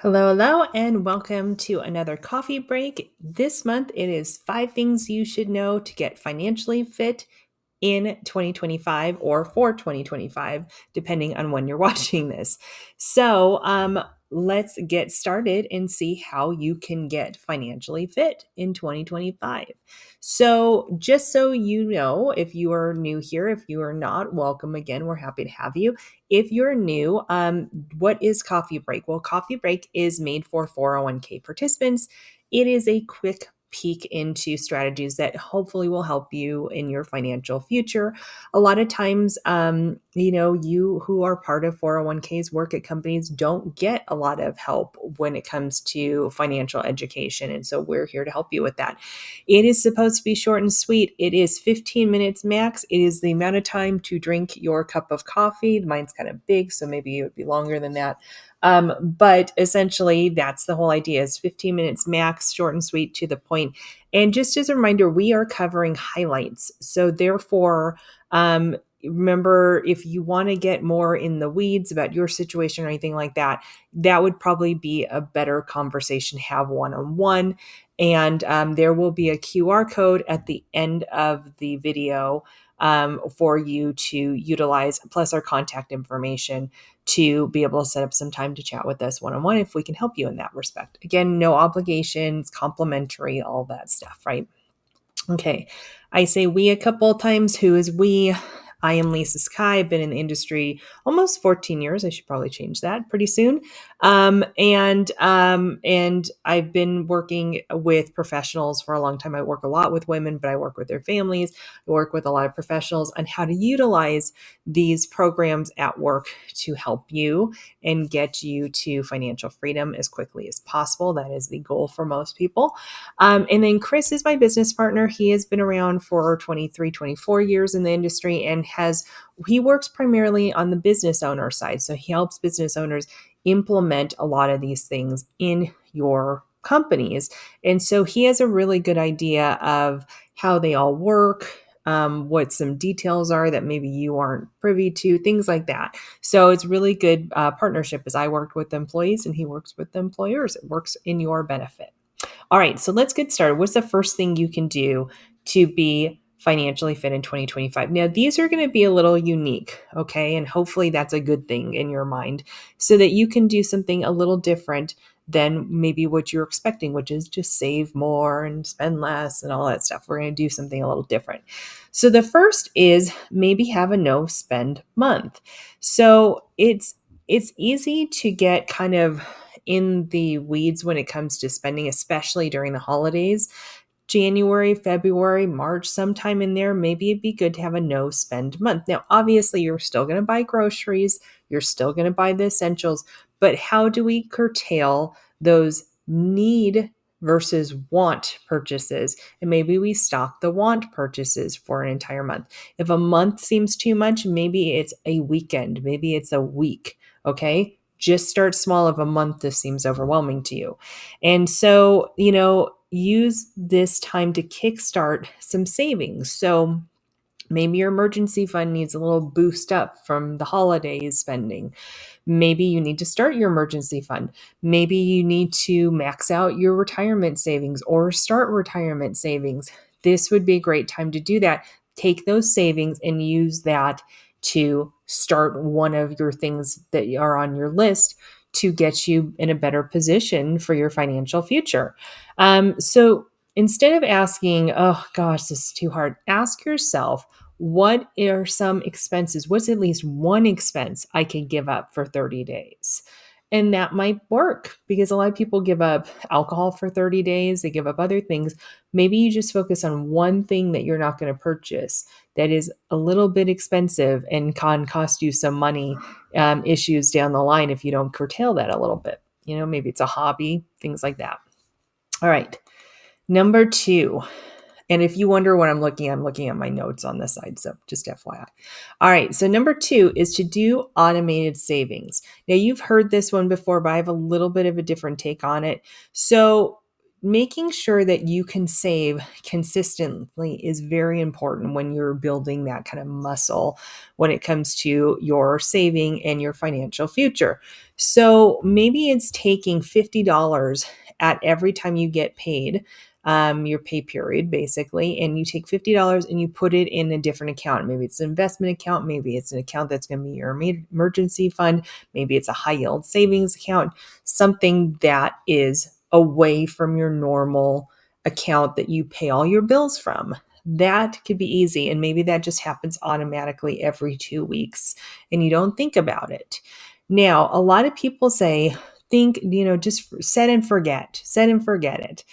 Hello, hello, and welcome to another coffee break. This month it is 5 things you should know to get financially fit in 2025 or for 2025, depending on when you're watching this. Let's get started and see how you can get financially fit in 2025. Just so you know, if you are new here, if you are not, welcome again. We're happy to have you. If you're new, what is Coffee Break? Well, Coffee Break is made for 401k participants. It is a quick peek into strategies that hopefully will help you in your financial future. A lot of times, you who are part of 401ks work at companies don't get a lot of help when it comes to financial education. And so we're here to help you with that. It is supposed to be short and sweet. It is 15 minutes max. It is the amount of time to drink your cup of coffee. Mine's kind of big, so maybe it would be longer than that. But essentially, that's the whole idea is 15 minutes max, short and sweet to the point. And just as a reminder, we are covering highlights. So therefore, remember, if you want to get more in the weeds about your situation or anything like that, that would probably be a better conversation to have one-on-one. And there will be a QR code at the end of the video for you to utilize, plus our contact information to be able to set up some time to chat with us one-on-one if we can help you in that respect. Again, no obligations, complimentary, all that stuff, right? Okay. I say we a couple of times. Who is we? I am Lisa Sky. I've been in the industry almost 14 years. I should probably change that pretty soon. And I've been working with professionals for a long time. I work a lot with women, but I work with their families. I work with a lot of professionals on how to utilize these programs at work to help you and get you to financial freedom as quickly as possible. That is the goal for most people. And then Chris is my business partner. He has been around for 23, 24 years in the industry and he works primarily on the business owner side. So he helps business owners implement a lot of these things in your companies. And so he has a really good idea of how they all work, what some details are that maybe you aren't privy to, things like that. So it's really good partnership as I worked with employees and he works with the employers. It works in your benefit. All right, so let's get started. What's the first thing you can do to be financially fit in 2025? Now, these are going to be a little unique, okay? And hopefully that's a good thing in your mind so that you can do something a little different than maybe what you're expecting, which is just save more and spend less and all that stuff. We're going to do something a little different. So the first is maybe have a no spend month. So it's easy to get kind of in the weeds when it comes to spending, especially during the holidays. January, February, March, sometime in there, maybe it'd be good to have a no spend month. Now, obviously, you're still going to buy groceries, you're still going to buy the essentials, but how do we curtail those need versus want purchases? And maybe we stock the want purchases for an entire month. If a month seems too much, maybe it's a weekend, maybe it's a week, okay? Just start small. If a month this seems overwhelming to you. And so, use this time to kickstart some savings. So maybe your emergency fund needs a little boost up from the holidays spending. Maybe you need to start your emergency fund. Maybe you need to max out your retirement savings or start retirement savings. This would be a great time to do that. Take those savings and use that to start one of your things that are on your list to get you in a better position for your financial future. So instead of asking, oh gosh, this is too hard, ask yourself, what are some expenses? What's at least one expense I can give up for 30 days? And that might work because a lot of people give up alcohol for 30 days, they give up other things. Maybe you just focus on one thing that you're not going to purchase that is a little bit expensive and can cost you some money issues down the line if you don't curtail that a little bit. Maybe it's a hobby, things like that. All right. Number 2. And if you wonder what I'm looking at my notes on this side. So just FYI. All right. So number 2 is to do automated savings. Now you've heard this one before, but I have a little bit of a different take on it. So making sure that you can save consistently is very important when you're building that kind of muscle when it comes to your saving and your financial future. So maybe it's taking $50 at every time you get paid, your pay period basically, and you take $50 and you put it in a different account. Maybe it's an investment account, maybe it's an account that's going to be your emergency fund, maybe it's a high yield savings account, something that is away from your normal account that you pay all your bills from. That could be easy. And maybe that just happens automatically every 2 weeks and you don't think about it. Now, a lot of people say, think, just set and forget it.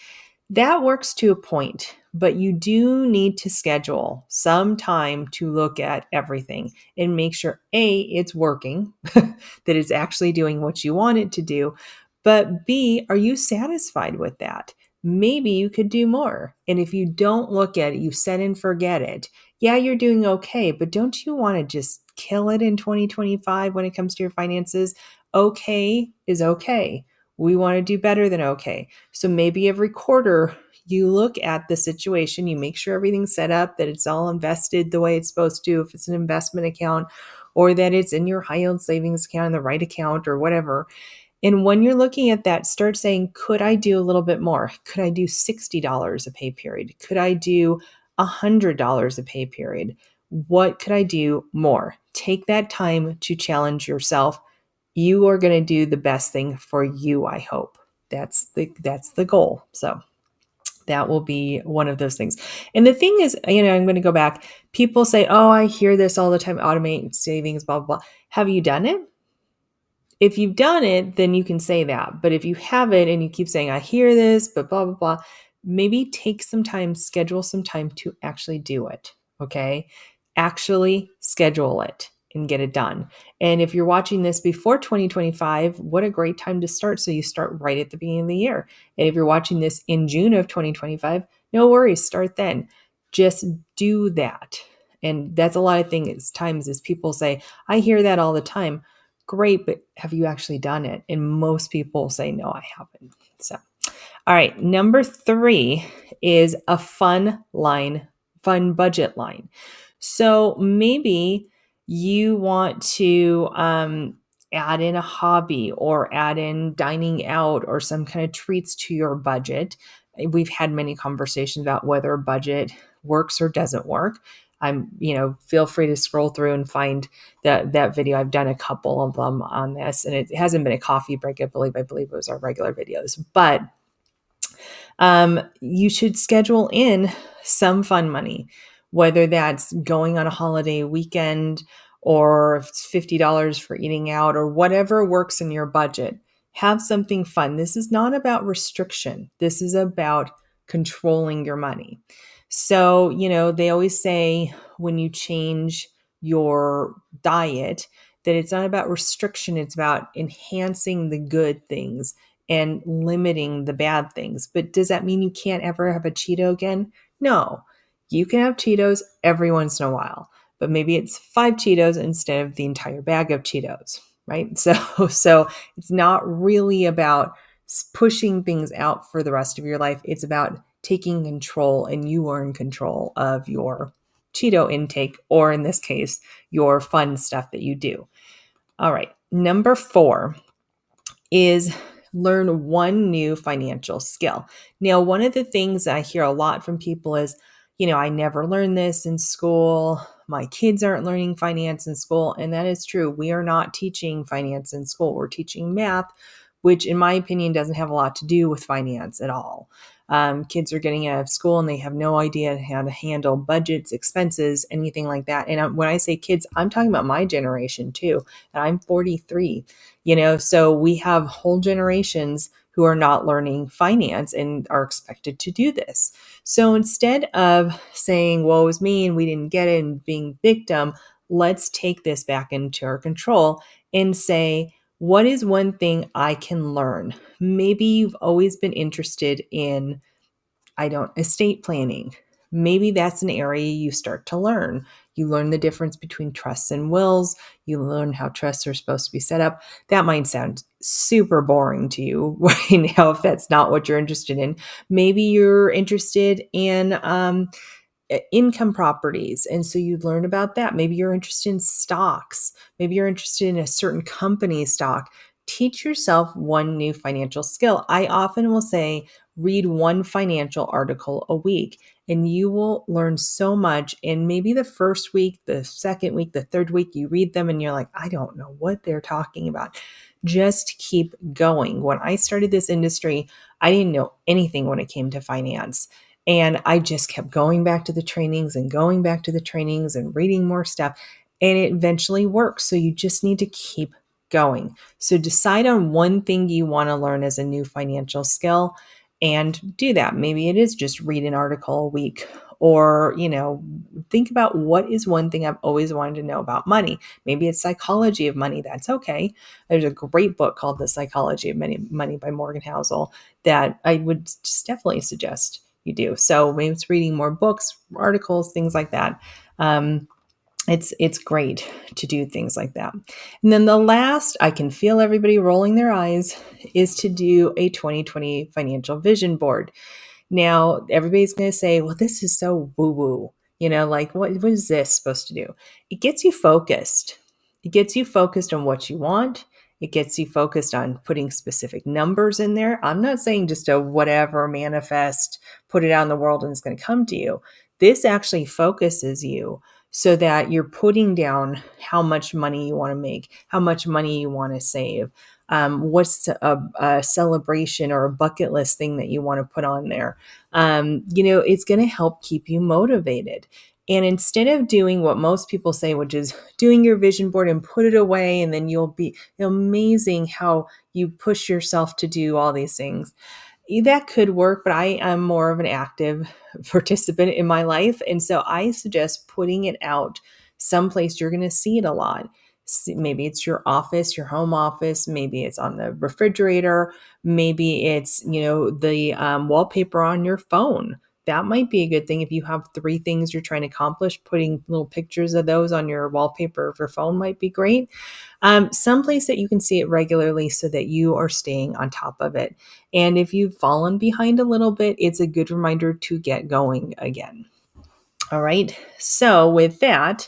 That works to a point, but you do need to schedule some time to look at everything and make sure A, it's working, that it's actually doing what you want it to do, but B, are you satisfied with that? Maybe you could do more. And if you don't look at it, you set and forget it. Yeah, you're doing okay, but don't you want to just kill it in 2025 when it comes to your finances? Okay is okay. We want to do better than okay. So maybe every quarter you look at the situation, you make sure everything's set up, that it's all invested the way it's supposed to, if it's an investment account, or that it's in your high yield savings account, in the right account, or whatever. And when you're looking at that, start saying, could I do a little bit more? Could I do $60 a pay period? Could I do $100 a pay period? What could I do more? Take that time to challenge yourself. You are going to do the best thing for you, I hope. That's the goal. So that will be one of those things. And the thing is, I'm going to go back. People say, "Oh, I hear this all the time, automate savings, blah blah blah." Have you done it? If you've done it, then you can say that. But if you haven't and you keep saying, I hear this, but blah, blah, blah, maybe take some time, schedule some time to actually do it. Okay. Actually schedule it and get it done. And if you're watching this before 2025, what a great time to start. So you start right at the beginning of the year. And if you're watching this in June of 2025, no worries, start then. Just do that. And that's a lot of things times is people say, I hear that all the time. Great, but have you actually done it? And most people say, no, I haven't. So, all right. Number 3 is a fun budget line. So maybe you want to add in a hobby or add in dining out or some kind of treats to your budget. We've had many conversations about whether a budget works or doesn't work. Feel free to scroll through and find that video. I've done a couple of them on this, and it hasn't been a coffee break. I believe it was our regular videos, but you should schedule in some fun money, whether that's going on a holiday weekend or if it's $50 for eating out or whatever works in your budget. Have something fun. This is not about restriction. This is about controlling your money. So, they always say when you change your diet that it's not about restriction, it's about enhancing the good things and limiting the bad things. But does that mean you can't ever have a Cheeto again? No. You can have Cheetos every once in a while, but maybe it's 5 Cheetos instead of the entire bag of Cheetos, right? So it's not really about pushing things out for the rest of your life. It's about taking control, and you are in control of your Cheeto intake, or in this case, your fun stuff that you do. All right. Number 4 is learn one new financial skill. Now, one of the things I hear a lot from people is, I never learned this in school. My kids aren't learning finance in school. And that is true. We are not teaching finance in school. We're teaching math, which in my opinion doesn't have a lot to do with finance at all. Kids are getting out of school and they have no idea how to handle budgets, expenses, anything like that. And when I say kids, I'm talking about my generation too. And I'm 43, so we have whole generations who are not learning finance and are expected to do this. So instead of saying, woe is me and we didn't get it and being victim, let's take this back into our control and say, what is one thing I can learn? Maybe you've always been interested in, estate planning. maybe that's an area you start to learn. You learn the difference between trusts and wills. You learn how trusts are supposed to be set up. That might sound super boring to you right now if that's not what you're interested in. Maybe you're interested in income properties. And so you learn about that. Maybe you're interested in stocks. Maybe you're interested in a certain company stock. Teach yourself one new financial skill. I often will say, read one financial article a week, and you will learn so much. And maybe the first week, the second week, the third week, you read them and you're like, I don't know what they're talking about. Just keep going. When I started this industry, I didn't know anything when it came to finance. And I just kept going back to the trainings and going back to the trainings and reading more stuff. And it eventually works. So you just need to keep going. So decide on one thing you want to learn as a new financial skill and do that. Maybe it is just read an article a week, or, think about what is one thing I've always wanted to know about money. Maybe it's psychology of money. That's okay. There's a great book called The Psychology of Money by Morgan Housel that I would just definitely suggest you do. So maybe it's reading more books, articles, things like that. It's great to do things like that. And then the last, I can feel everybody rolling their eyes, is to do a 2020 financial vision board. Now, everybody's going to say, well, this is so woo-woo. Like, what is this supposed to do? It gets you focused. It gets you focused on what you want. It gets you focused on putting specific numbers in there. I'm not saying just a whatever manifest, put it out in the world and it's going to come to you. This actually focuses you so that you're putting down how much money you want to make, how much money you want to save, what's a celebration or a bucket list thing that you want to put on there. It's going to help keep you motivated. And instead of doing what most people say, which is doing your vision board and put it away, and then you'll be amazing how you push yourself to do all these things. That could work, but I am more of an active participant in my life. And so I suggest putting it out someplace you're going to see it a lot. Maybe it's your office, your home office. Maybe it's on the refrigerator. Maybe it's, the wallpaper on your phone. That might be a good thing. If you have 3 things you're trying to accomplish, putting little pictures of those on your wallpaper of your phone might be great. Someplace that you can see it regularly so that you are staying on top of it. And if you've fallen behind a little bit, it's a good reminder to get going again. All right. So with that,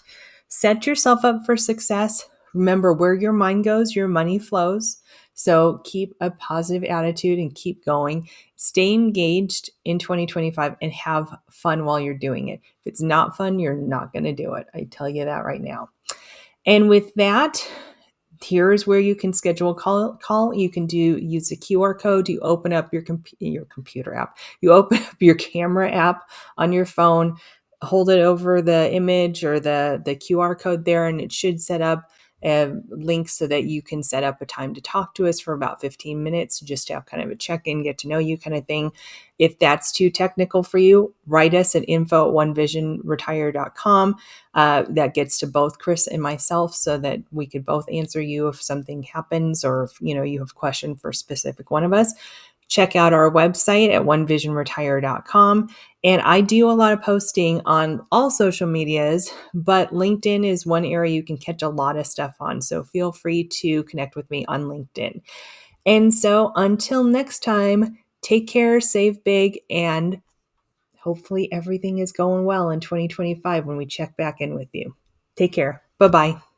set yourself up for success. Remember, where your mind goes, your money flows. So keep a positive attitude and keep going. Stay engaged in 2025 and have fun while you're doing it. If it's not fun, you're not going to do it. I tell you that right now. And with that, here's where you can schedule a call. You can use the QR code. You open up your computer app. You open up your camera app on your phone, hold it over the image or the QR code there, and it should set up a link so that you can set up a time to talk to us for about 15 minutes, just to have kind of a check-in, get to know you kind of thing. If that's too technical for you, write us at info@onevisionretire.com. That gets to both Chris and myself so that we could both answer you if something happens, or if you have a question for a specific one of us. Check out our website at onevisionretire.com. And I do a lot of posting on all social medias, but LinkedIn is one area you can catch a lot of stuff on. So feel free to connect with me on LinkedIn. And so until next time, take care, save big, and hopefully everything is going well in 2025 when we check back in with you. Take care. Bye-bye.